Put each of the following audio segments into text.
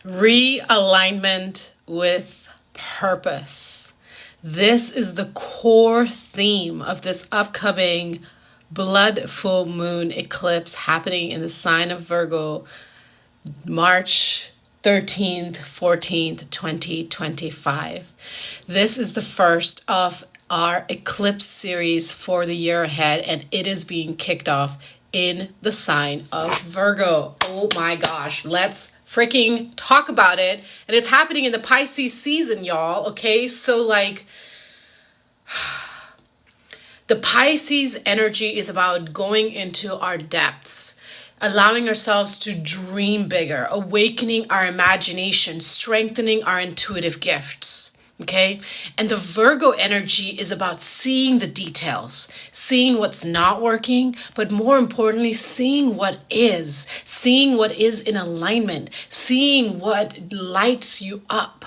Realignment with purpose. This is the core theme of this upcoming blood full moon eclipse happening in the sign of Virgo, March 13th, 14th, 2025. This is the first of our eclipse series for the year ahead, and it is being kicked off in the sign of Virgo. Oh my gosh, let's freaking talk about it. And it's happening in the Pisces season, y'all. Okay, so like the Pisces energy is about going into our depths, allowing ourselves to dream bigger, awakening our imagination, strengthening our intuitive gifts. Okay. And the Virgo energy is about seeing the details, seeing what's not working, but more importantly, seeing what is in alignment, seeing what lights you up.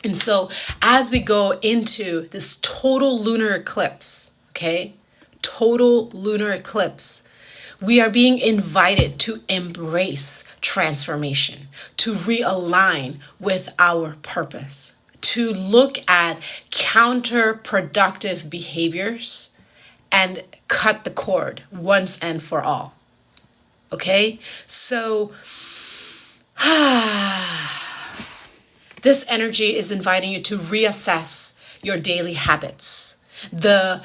And so as we go into this total lunar eclipse, okay, total lunar eclipse, we are being invited to embrace transformation, to realign with our purpose, to look at counterproductive behaviors and cut the cord once and for all. Okay? So, this energy is inviting you to reassess your daily habits, the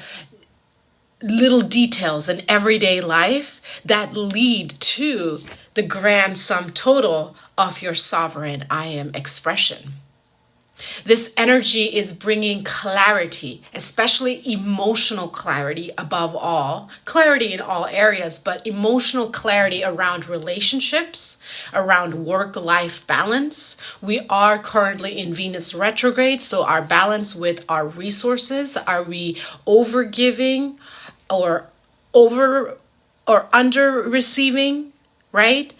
little details in everyday life that lead to the grand sum total of your sovereign I am expression. This energy is bringing clarity, especially emotional clarity above all, clarity in all areas, but emotional clarity around relationships, around work-life balance. We are currently in Venus retrograde, so our balance with our resources, are we overgiving or under receiving, right?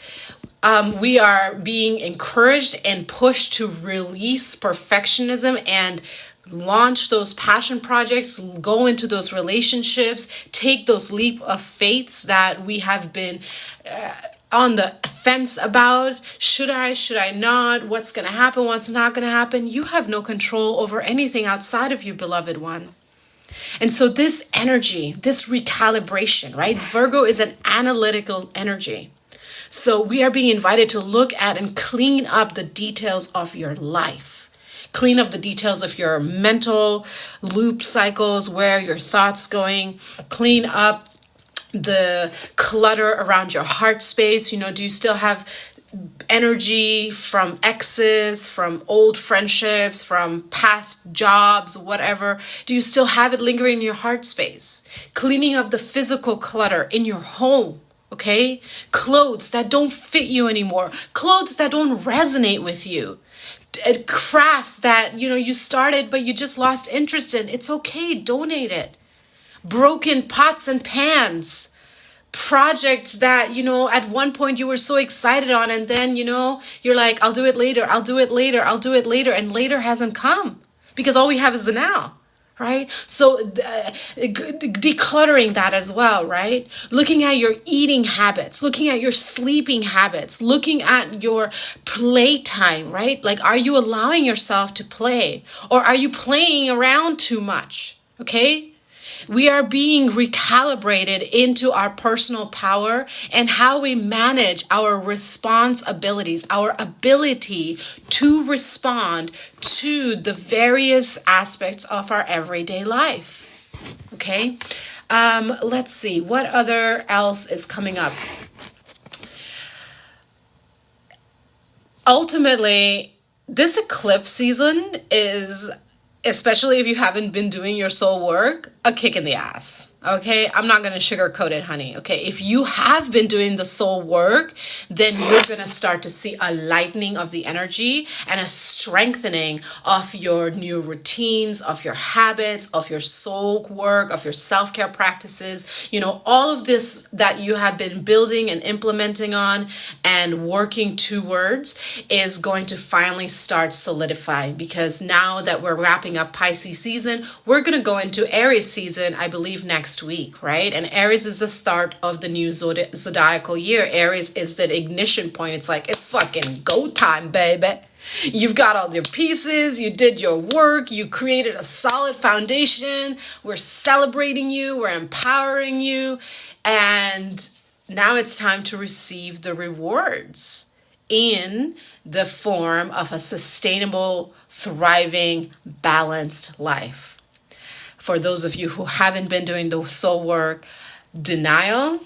We are being encouraged and pushed to release perfectionism and launch those passion projects, go into those relationships, take those leap of faiths that we have been on the fence about. Should I not? What's going to happen? What's not going to happen? You have no control over anything outside of you, beloved one. And so this energy, this recalibration, right? Virgo is an analytical energy. So we are being invited to look at and clean up the details of your life. Clean up the details of your mental loop cycles, where your thoughts going. Clean up the clutter around your heart space. You know, do you still have energy from exes, from old friendships, from past jobs, whatever? Do you still have it lingering in your heart space? Cleaning up the physical clutter in your home. Okay, clothes that don't fit you anymore, clothes that don't resonate with you, crafts that, you started, but you just lost interest in. It's okay, donate it. Broken pots and pans, projects that, at one point you were so excited on, and then, you're like, I'll do it later, and later hasn't come because all we have is the now. Right? So decluttering that as well, right? Looking at your eating habits, looking at your sleeping habits, looking at your playtime, right? Like, are you allowing yourself to play, or are you playing around too much? Okay? We are being recalibrated into our personal power and how we manage our response abilities, our ability to respond to the various aspects of our everyday life. Okay, let's see what other else is coming up. Ultimately, this eclipse season is, especially if you haven't been doing your soul work, a kick in the ass. Okay, I'm not going to sugarcoat it, honey. Okay, if you have been doing the soul work, then you're going to start to see a lightening of the energy and a strengthening of your new routines, of your habits, of your soul work, of your self-care practices. All of this that you have been building and implementing on and working towards is going to finally start solidifying, because now that we're wrapping up Pisces season, we're going to go into Aries season, I believe, next next week, right? And Aries is the start of the new zodiacal year. Aries is the ignition point. It's like, it's fucking go time, baby. You've got all your pieces, you did your work, you created a solid foundation. We're celebrating you, we're empowering you, and now it's time to receive the rewards in the form of a sustainable, thriving, balanced life. For those of you who haven't been doing the soul work, denial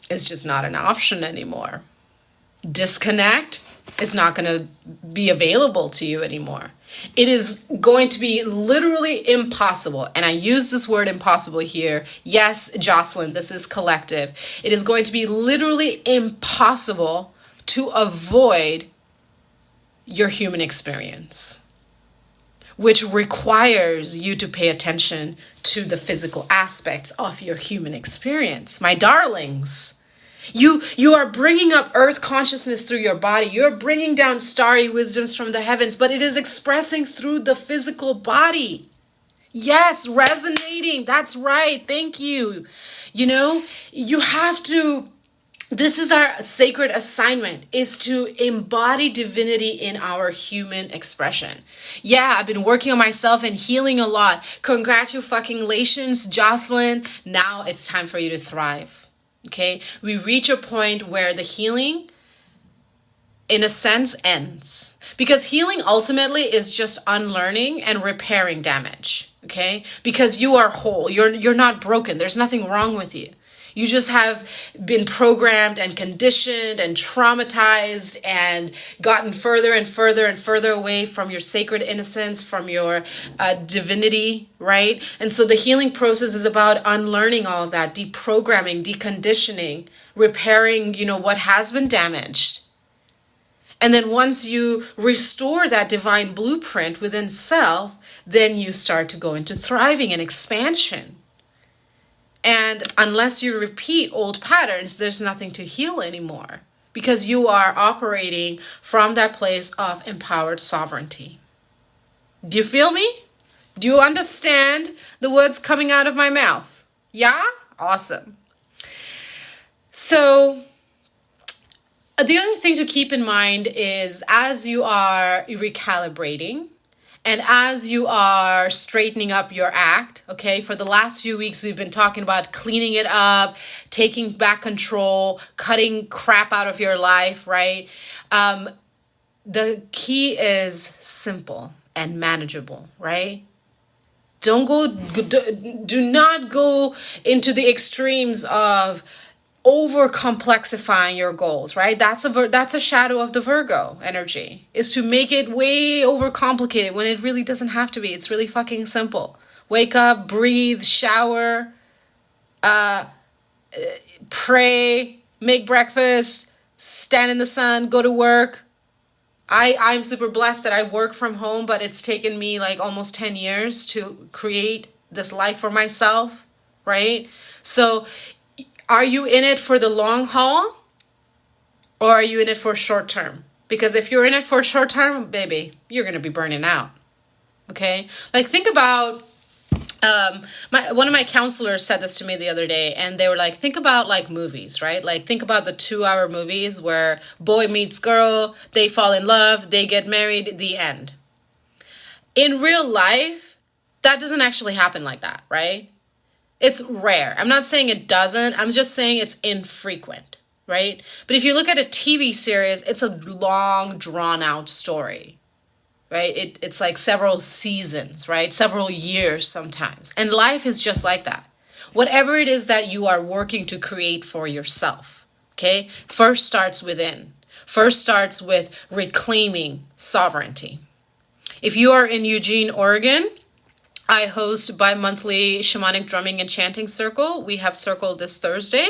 is just not an option anymore. Disconnect is not going to be available to you anymore. It is going to be literally impossible. And I use this word impossible here. Yes, Jocelyn, this is collective. It is going to be literally impossible to avoid your human experience, which requires you to pay attention to the physical aspects of your human experience. My darlings, you are bringing up earth consciousness through your body. You're bringing down starry wisdoms from the heavens, but it is expressing through the physical body. Yes, resonating. That's right. Thank you. You have to, this is our sacred assignment, is to embody divinity in our human expression. Yeah, I've been working on myself and healing a lot. Congratulations, Jocelyn. Now it's time for you to thrive. Okay, we reach a point where the healing, in a sense, ends. Because healing ultimately is just unlearning and repairing damage. Okay, because you are whole. You're not broken. There's nothing wrong with you. You just have been programmed and conditioned and traumatized and gotten further and further and further away from your sacred innocence, from your divinity, right? And so the healing process is about unlearning all of that, deprogramming, deconditioning, repairing, what has been damaged. And then once you restore that divine blueprint within self, then you start to go into thriving and expansion. And unless you repeat old patterns, there's nothing to heal anymore, because you are operating from that place of empowered sovereignty. Do you feel me? Do you understand the words coming out of my mouth? Yeah? Awesome. So the other thing to keep in mind is, as you are recalibrating, and as you are straightening up your act, okay, for the last few weeks, we've been talking about cleaning it up, taking back control, cutting crap out of your life, right? The key is simple and manageable, right? Do not go into the extremes of over complexifying your goals, right? That's a shadow of the Virgo energy, is to make it way over complicated when it really doesn't have to be. It's really fucking simple. Wake up, breathe, shower, pray, make breakfast, stand in the sun, go to work. I'm super blessed that I work from home, but it's taken me like almost 10 years to create this life for myself, right? So are you in it for the long haul, or are you in it for short term? Because if you're in it for short term, baby, you're going to be burning out. Okay? Like, think about, one of my counselors said this to me the other day, and they were like, think about like movies, right? Like, think about the 2-hour movies where boy meets girl, they fall in love, they get married, the end. In real life, that doesn't actually happen like that, right? It's rare. I'm not saying it doesn't. I'm just saying it's infrequent, right? But if you look at a TV series, it's a long, drawn-out story, right? It's like several seasons, right? Several years sometimes. And life is just like that. Whatever it is that you are working to create for yourself, okay? First starts within. First starts with reclaiming sovereignty. If you are in Eugene, Oregon, I host bi-monthly shamanic drumming and chanting circle. We have circle this Thursday,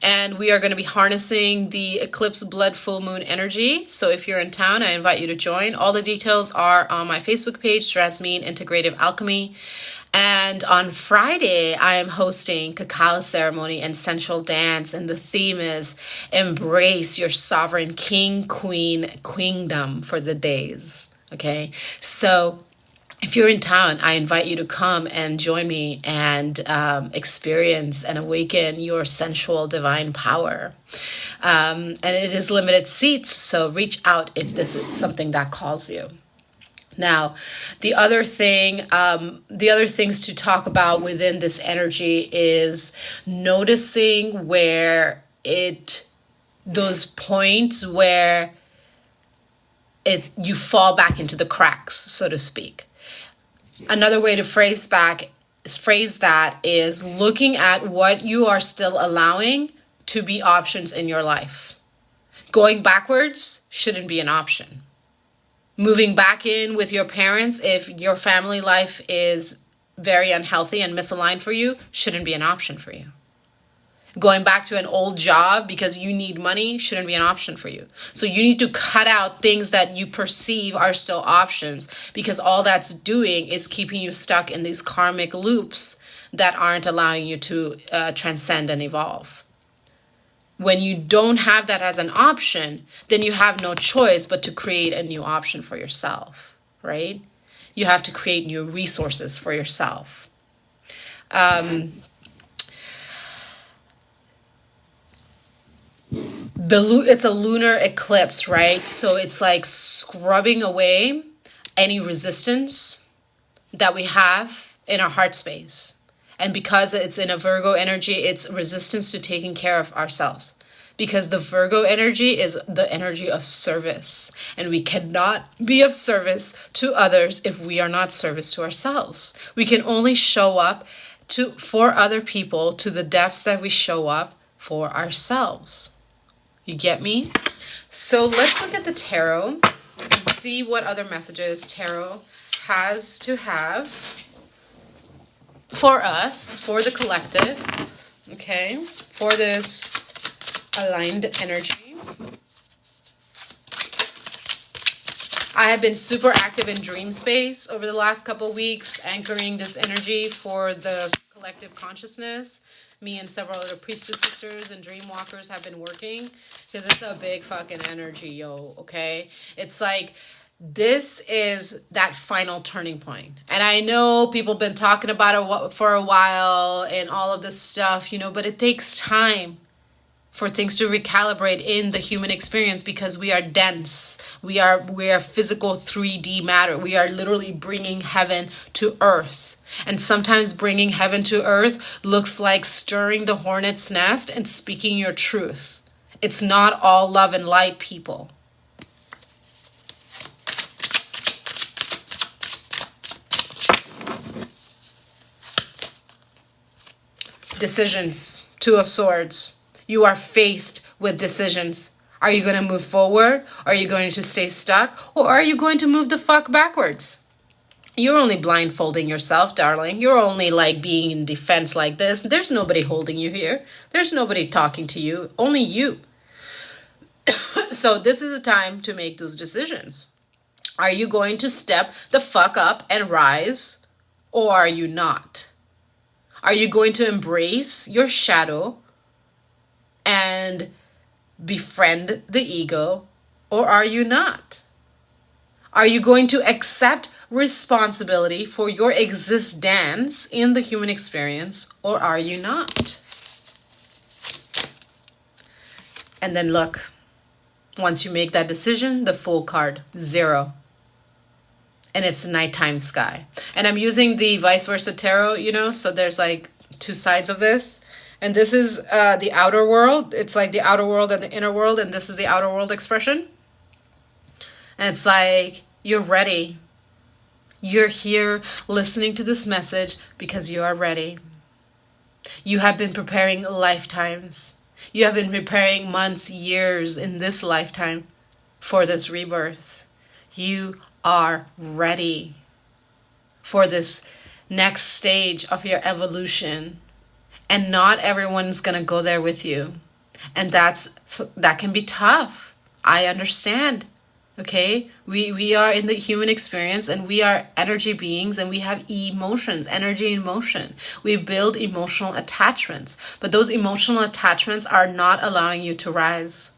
and we are going to be harnessing the eclipse blood full moon energy. So if you're in town, I invite you to join. All the details are on my Facebook page, Drasmin Integrative Alchemy. And on Friday, I am hosting cacao ceremony and sensual dance, and the theme is embrace your sovereign king, queen, queendom for the days. Okay, so if you're in town, I invite you to come and join me and experience and awaken your sensual divine power. And it is limited seats, so reach out if this is something that calls you. Now, the other things to talk about within this energy is noticing where those points where you fall back into the cracks, so to speak. Another way to phrase that is looking at what you are still allowing to be options in your life. Going backwards shouldn't be an option. Moving back in with your parents, if your family life is very unhealthy and misaligned for you, shouldn't be an option for you. Going back to an old job because you need money shouldn't be an option for you. So you need to cut out things that you perceive are still options, because all that's doing is keeping you stuck in these karmic loops that aren't allowing you to transcend and evolve. When you don't have that as an option, then you have no choice but to create a new option for yourself, right? You have to create new resources for yourself. It's a lunar eclipse, right? So it's like scrubbing away any resistance that we have in our heart space. And because it's in a Virgo energy, it's resistance to taking care of ourselves. Because the Virgo energy is the energy of service. And we cannot be of service to others if we are not service to ourselves. We can only show up for other people to the depths that we show up for ourselves. You get me? So let's look at the tarot and see what other messages tarot has to have for us, for the collective, okay, for this aligned energy. I have been super active in dream space over the last couple of weeks, anchoring this energy for the collective consciousness. Me and several other priestess sisters and dream walkers have been working, because it's a big fucking energy, yo, okay? It's like, this is that final turning point. And I know people have been talking about it for a while and all of this stuff, but it takes time for things to recalibrate in the human experience, because we are dense. We are physical 3D matter. We are literally bringing heaven to earth. And sometimes bringing heaven to earth looks like stirring the hornet's nest and speaking your truth. It's not all love and light, people. Decisions. Two of Swords. You are faced with decisions. Are you going to move forward? Are you going to stay stuck? Or are you going to move the fuck backwards? You're only blindfolding yourself, darling. You're only like being in defense like this. There's nobody holding you here. There's nobody talking to you. Only you. So this is a time to make those decisions. Are you going to step the fuck up and rise? Or are you not? Are you going to embrace your shadow and befriend the ego? Or are you not? Are you going to accept responsibility for your existence in the human experience, or are you not? And then look, once you make that decision, the Fool card, 0. And it's nighttime sky. And I'm using the vice versa tarot, so there's like two sides of this. And this is the outer world. It's like the outer world and the inner world, and this is the outer world expression. And it's like, you're ready. You're here listening to this message because you are ready. You have been preparing lifetimes. You have been preparing months, years in this lifetime for this rebirth. You are ready for this next stage of your evolution. And not everyone's going to go there with you. And that can be tough. I understand. Okay, we are in the human experience, and we are energy beings, and we have emotions, energy in motion. We build emotional attachments, but those emotional attachments are not allowing you to rise,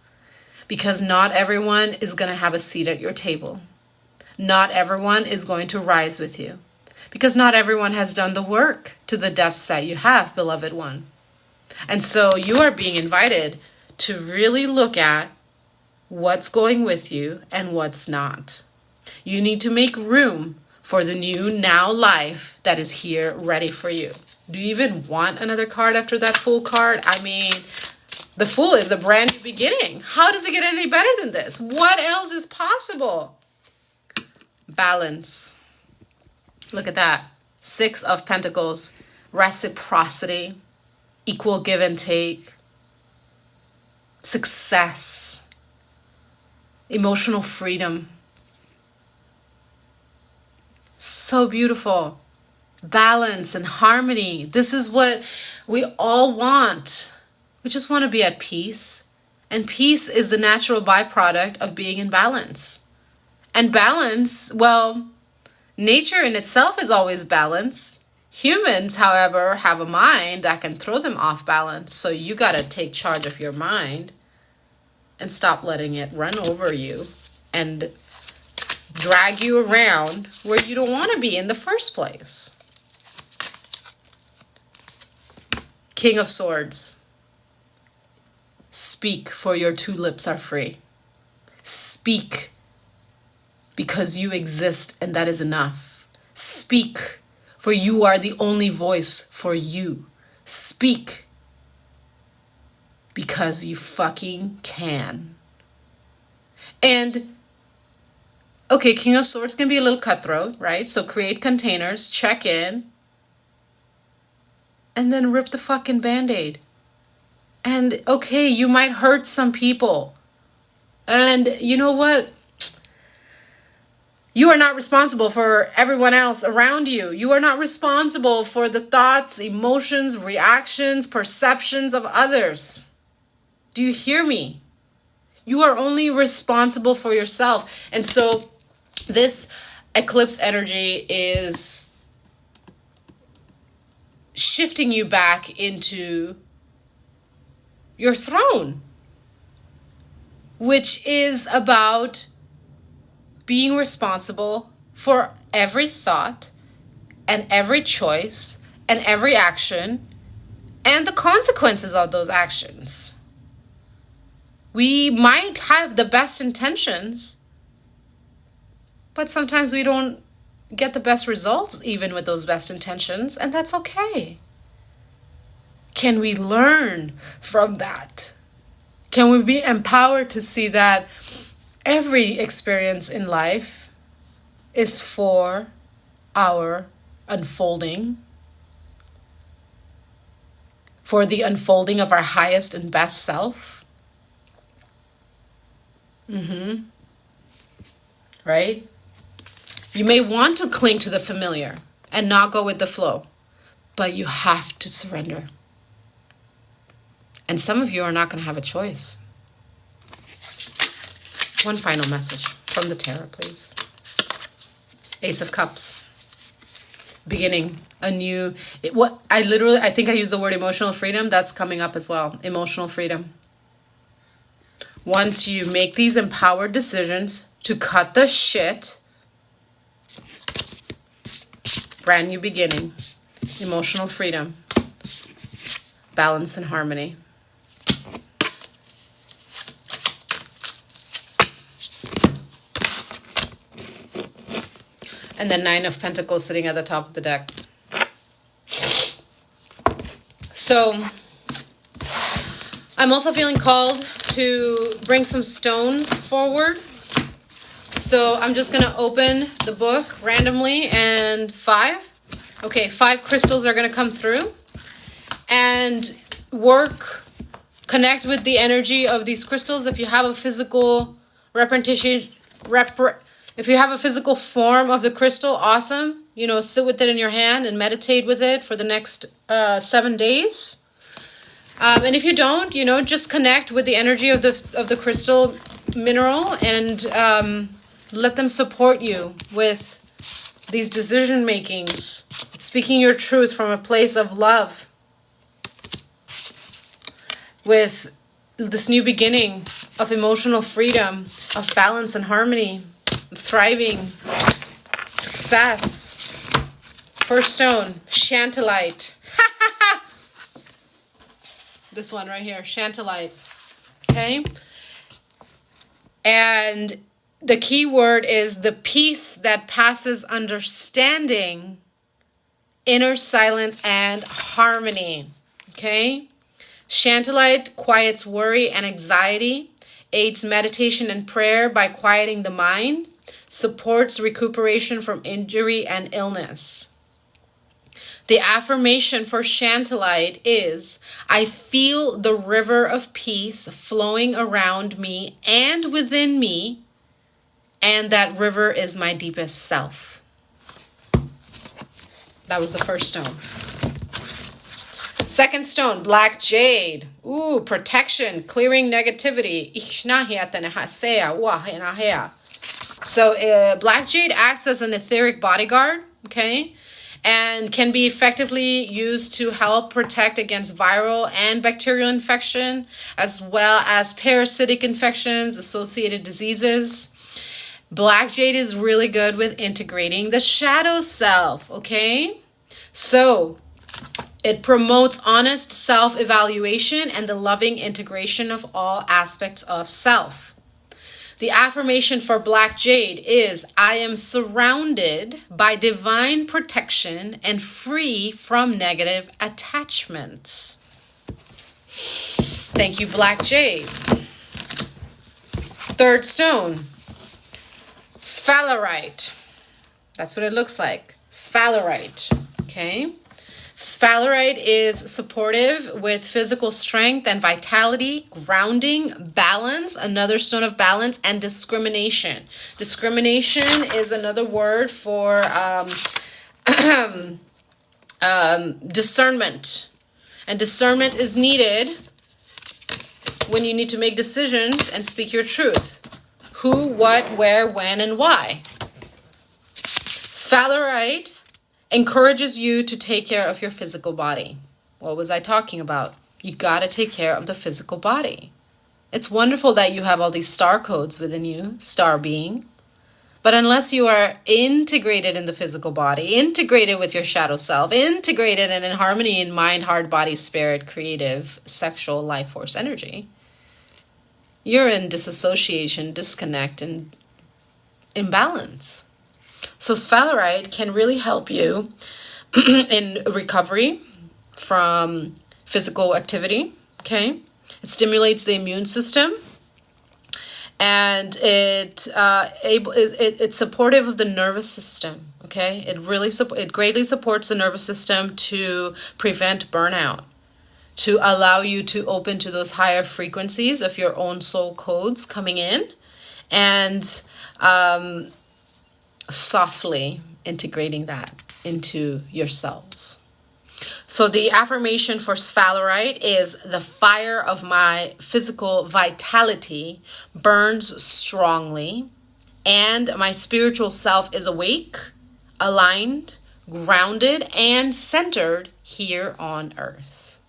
because not everyone is going to have a seat at your table. not everyone is going to rise with you. Because not everyone has done the work to the depths that you have, beloved one. And so you are being invited to really look at what's going with you and what's not. You need to make room for the new now life that is here ready for you. Do you even want another card after that Fool card? I mean, the Fool is a brand new beginning. How does it get any better than this? What else is possible? Balance. Look at that. 6 of Pentacles. Reciprocity. Equal give and take. Success. Emotional freedom. So beautiful. Balance and harmony. This is what we all want. We just want to be at peace. And peace is the natural byproduct of being in balance. And balance, well, nature in itself is always balanced. Humans, however, have a mind that can throw them off balance. So you got to take charge of your mind and stop letting it run over you and drag you around where you don't want to be in the first place. King of Swords. Speak, for your 2 lips are free. Speak, because you exist and that is enough. Speak, for you are the only voice for you. Speak, because you fucking can. And, okay, King of Swords can be a little cutthroat, right? So create containers, check in, and then rip the fucking Band-Aid. And, okay, you might hurt some people. And you know what? You are not responsible for everyone else around you. You are not responsible for the thoughts, emotions, reactions, perceptions of others. Do you hear me? You are only responsible for yourself. And so this eclipse energy is shifting you back into your throne, which is about being responsible for every thought and every choice and every action and the consequences of those actions. We might have the best intentions, but sometimes we don't get the best results even with those best intentions, and that's okay. Can we learn from that? Can we be empowered to see that every experience in life is for our unfolding, for the unfolding of our highest and best self? Right? You may want to cling to the familiar and not go with the flow, but you have to surrender. And some of you are not going to have a choice. One final message from the tarot, please. Ace of Cups. Beginning a new... I think I used the word emotional freedom. That's coming up as well. Emotional freedom. Once you make these empowered decisions to cut the shit, brand new beginning. Emotional freedom. Balance and harmony. And then 9 of Pentacles sitting at the top of the deck. So I'm also feeling called to bring some stones forward. So I'm just going to open the book randomly and 5. Okay, 5 crystals are going to come through. And connect with the energy of these crystals. If you have a physical if you have a physical form of the crystal, awesome. You know, sit with it in your hand and meditate with it for the next 7 days. And if you don't, you know, just connect with the energy of the crystal mineral and let them support you with these decision makings, speaking your truth from a place of love, with this new beginning of emotional freedom, of balance and harmony, thriving, success. First stone, Chantilite. This one right here, Chantilite. Okay? And the key word is the peace that passes understanding, inner silence, and harmony. Okay? Chantilite quiets worry and anxiety, aids meditation and prayer by quieting the mind, supports recuperation from injury and illness. The affirmation for Chantilite is, I feel the river of peace flowing around me and within me, and that river is my deepest self. That was the first stone. Second stone, black jade. Ooh, protection, clearing negativity. So black jade acts as an etheric bodyguard, okay? And can be effectively used to help protect against viral and bacterial infection, as well as parasitic infections, associated diseases. Black jade is really good with integrating the shadow self, okay? So it promotes honest self-evaluation and the loving integration of all aspects of self. The affirmation for black jade is, I am surrounded by divine protection and free from negative attachments. Thank you, black jade. Third stone, sphalerite. That's what it looks like. Sphalerite. Okay. Sphalerite is supportive with physical strength and vitality, grounding, balance, another stone of balance, and discrimination. Discrimination is another word for discernment. And discernment is needed when you need to make decisions and speak your truth. Who, what, where, when, and why. Sphalerite encourages you to take care of your physical body. What was I talking about? You got to take care of the physical body. It's wonderful that you have all these star codes within you, star being. But unless you are integrated in the physical body, integrated with your shadow self, integrated and in harmony in mind, heart, body, spirit, creative, sexual, life force, energy, you're in disassociation, disconnect, and imbalance. So sphalerite can really help you in recovery from physical activity, okay? It stimulates the immune system, and it's supportive of the nervous system, okay? It greatly supports the nervous system to prevent burnout, to allow you to open to those higher frequencies of your own soul codes coming in, and softly integrating that into yourselves. So the affirmation for sphalerite is, the fire of my physical vitality burns strongly, and my spiritual self is awake, aligned, grounded, and centered here on earth.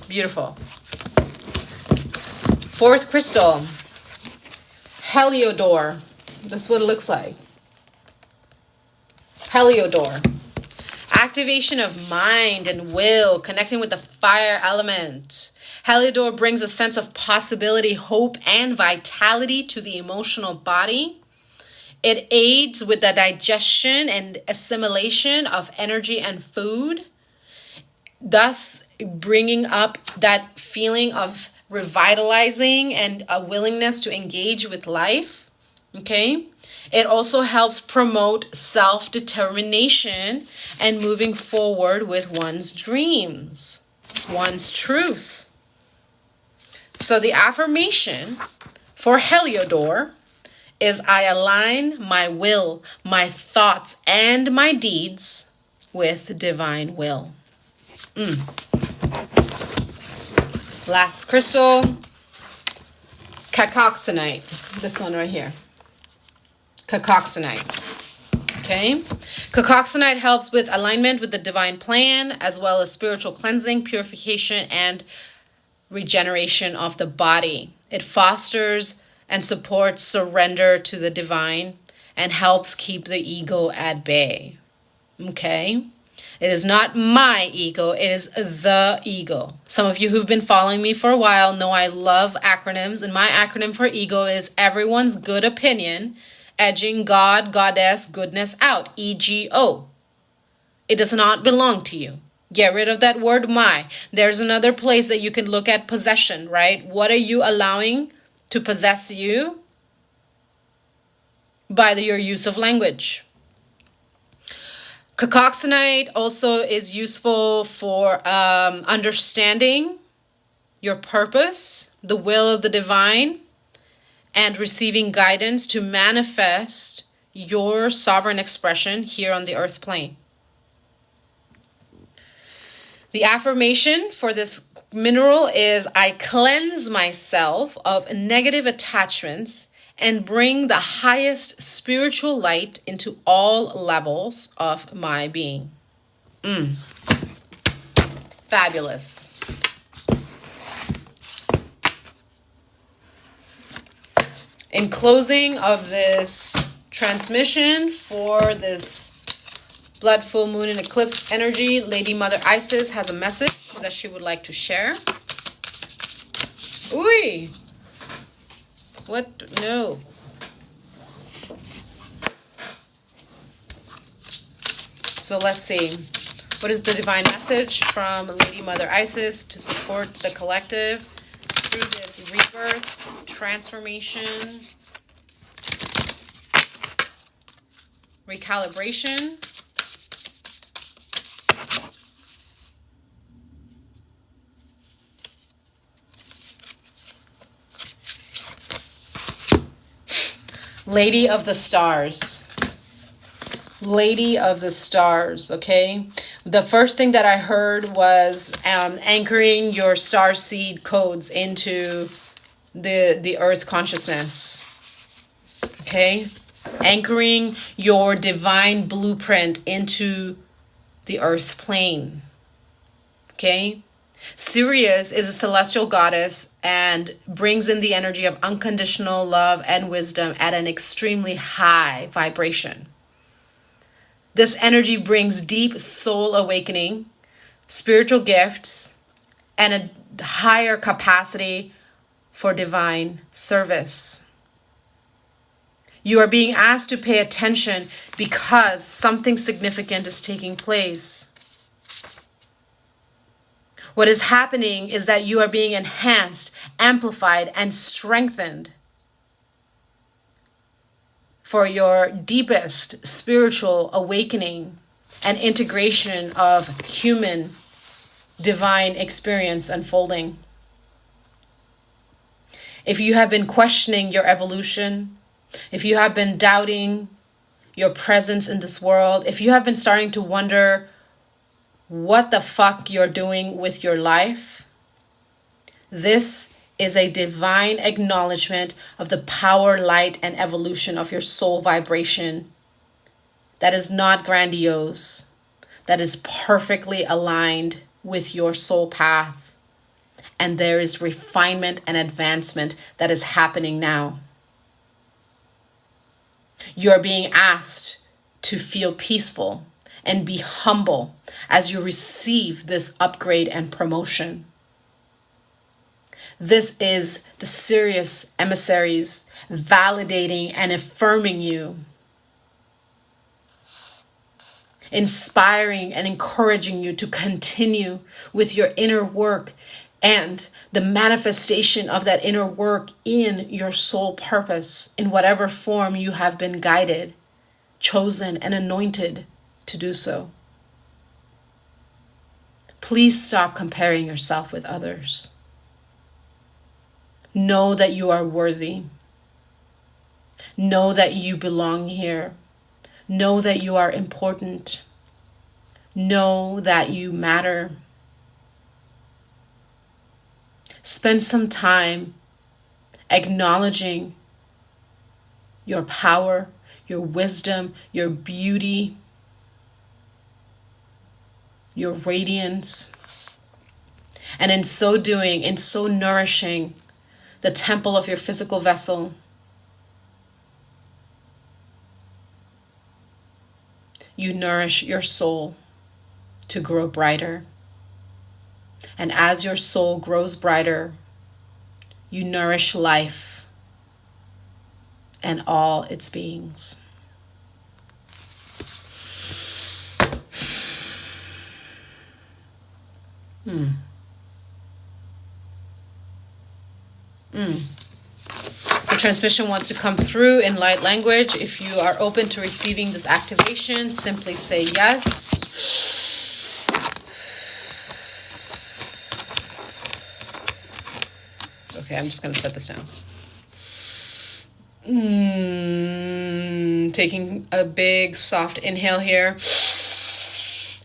Beautiful. Fourth crystal, Heliodor. That's what it looks like. Heliodor. Activation of mind and will, connecting with the fire element. Heliodor brings a sense of possibility, hope, and vitality to the emotional body. It aids with the digestion and assimilation of energy and food, thus bringing up that feeling of revitalizing and a willingness to engage with life. Okay? It also helps promote self-determination and moving forward with one's dreams, one's truth. So the affirmation for Heliodor is, I align my will, my thoughts, and my deeds with divine will. Last crystal, Cacoxenite. This one right here. Cacoxenite. Okay? Cacoxenite helps with alignment with the divine plan, as well as spiritual cleansing, purification, and regeneration of the body. It fosters and supports surrender to the divine and helps keep the ego at bay. Okay? It is not my ego, it is the ego. Some of you who've been following me for a while know I love acronyms, and my acronym for ego is everyone's good opinion, edging God, goddess, goodness out, EGO. It does not belong to you. Get rid of that word my. There's another place that you can look at possession, right? What are you allowing to possess you by your use of language? Cacoxenite also is useful for understanding your purpose, the will of the divine, and receiving guidance to manifest your sovereign expression here on the earth plane. The affirmation for this mineral is, I cleanse myself of negative attachments and bring the highest spiritual light into all levels of my being. Fabulous. In closing of this transmission for this blood, full moon, and eclipse energy, Lady Mother Isis has a message that she would like to share. Ooh! What? No. So let's see. What is the divine message from Lady Mother Isis to support the collective through this rebirth, transformation, recalibration? Lady of the Stars. Lady of the Stars, okay? The first thing that I heard was anchoring your star seed codes into the earth consciousness, okay? Anchoring your divine blueprint into the earth plane, okay? Sirius is a celestial goddess and brings in the energy of unconditional love and wisdom at an extremely high vibration. This energy brings deep soul awakening, spiritual gifts, and a higher capacity for divine service. You are being asked to pay attention because something significant is taking place. What is happening is that you are being enhanced, amplified, and strengthened for your deepest spiritual awakening and integration of human divine experience unfolding. If you have been questioning your evolution, if you have been doubting your presence in this world, if you have been starting to wonder what the fuck you're doing with your life, this is a divine acknowledgement of the power, light, and evolution of your soul vibration that is not grandiose, that is perfectly aligned with your soul path. And there is refinement and advancement that is happening now. You're being asked to feel peaceful and be humble as you receive this upgrade and promotion. This is the Sirius emissaries validating and affirming you, inspiring and encouraging you to continue with your inner work and the manifestation of that inner work in your soul purpose, in whatever form you have been guided, chosen, and anointed to do so. Please stop comparing yourself with others. Know that you are worthy. Know that you belong here. Know that you are important. Know that you matter. Spend some time acknowledging your power, your wisdom, your beauty, your radiance. And in so doing, in so nourishing the temple of your physical vessel. You nourish your soul to grow brighter. And as your soul grows brighter, you nourish life and all its beings. The transmission wants to come through in light language. If you are open to receiving this activation, simply say yes. Okay, I'm just going to set this down. Taking a big, soft inhale here.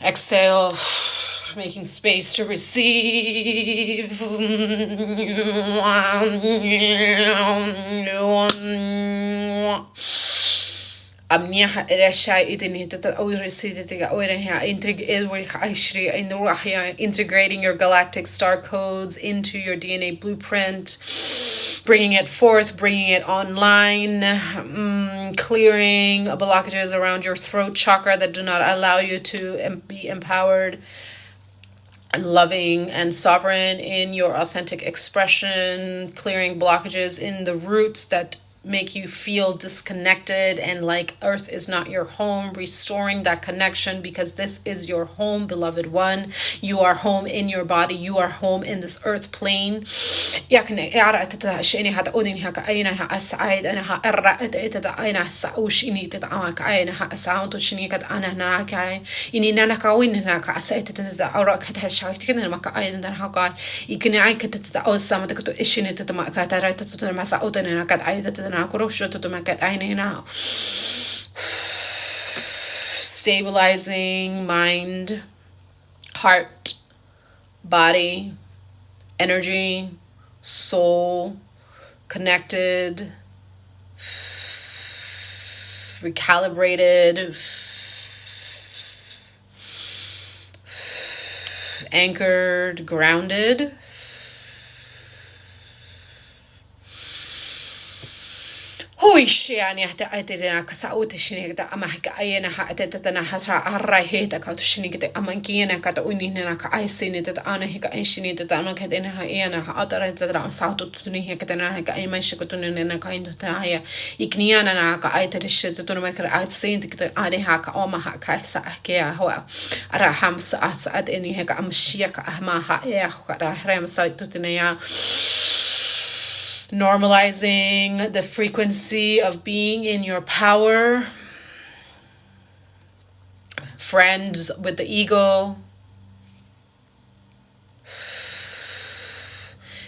Exhale. Making space to receive. Amnia Resha integrating your galactic star codes into your DNA blueprint, bringing it forth, bringing it online, clearing blockages around your throat chakra that do not allow you to be empowered, loving and sovereign in your authentic expression, clearing blockages in the roots that make you feel disconnected and like earth is not your home, restoring that connection, because this is your home, beloved one. You are home in your body. You are home in this earth plane. Stabilizing mind, heart, body, energy, soul, connected, recalibrated, anchored, grounded. Hui shiani hata aitena kasauta shinigta amahka ayena ha atetana hasra arraheta ka shinigta amankiena ka unina ka aisinita ana hika ainshinita amanka dena ha ena ha atarata sautu tuni hekatana ka aimanshikutunina ka indutaya ikniana na ka aitarishita tunmakra aisinta ane ha ka oma ha ka sa kea hoa araham sa at eni heka amshia ka ahma ha ya ka ram saututina. Normalizing the frequency of being in your power, friends with the ego.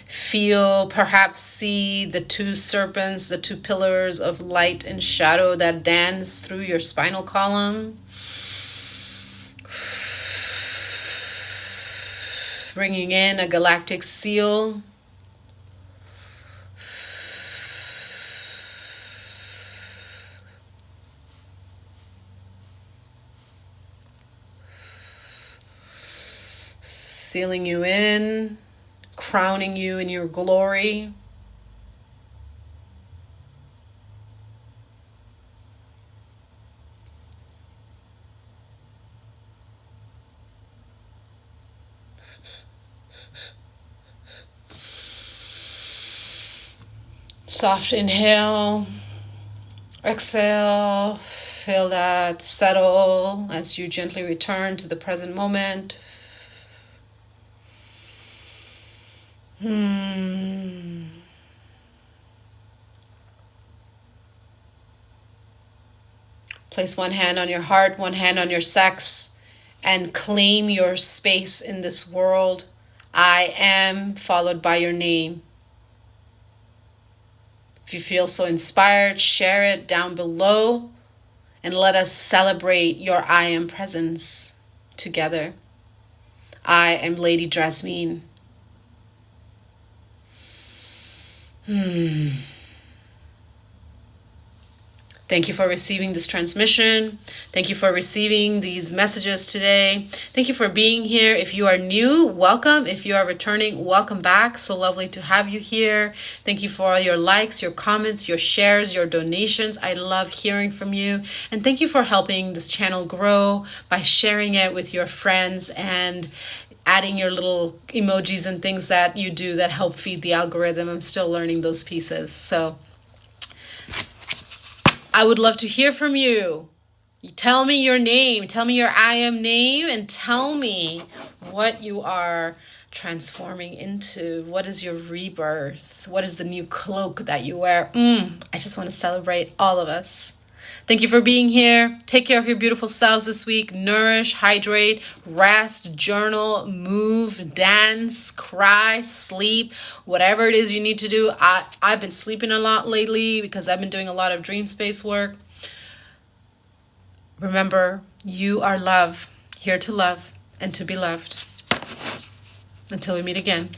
Feel, perhaps see the two serpents, the two pillars of light and shadow that dance through your spinal column. Bringing in a galactic seal. Sealing you in, crowning you in your glory. Soft inhale, exhale, feel that settle as you gently return to the present moment. Place one hand on your heart, one hand on your sex, and claim your space in this world. I am, followed by your name. If you feel so inspired, share it down below, and let us celebrate your I am presence together. I am Lady Drasmin. Thank you for receiving this transmission. Thank you for receiving these messages today. Thank you for being here. If you are new, welcome. If you are returning, welcome back. So lovely to have you here. Thank you for all your likes, your comments, your shares, your donations. I love hearing from you. And thank you for helping this channel grow by sharing it with your friends and adding your little emojis and things that you do that help feed the algorithm. I'm still learning those pieces. So I would love to hear from you. You tell me your name, tell me your I am name, and tell me what you are transforming into. What is your rebirth? What is the new cloak that you wear? I just want to celebrate all of us. Thank you for being here. Take care of your beautiful selves this week. Nourish, hydrate, rest, journal, move, dance, cry, sleep, whatever it is you need to do. I've been sleeping a lot lately because I've been doing a lot of dream space work. Remember, you are love, here to love and to be loved. Until we meet again.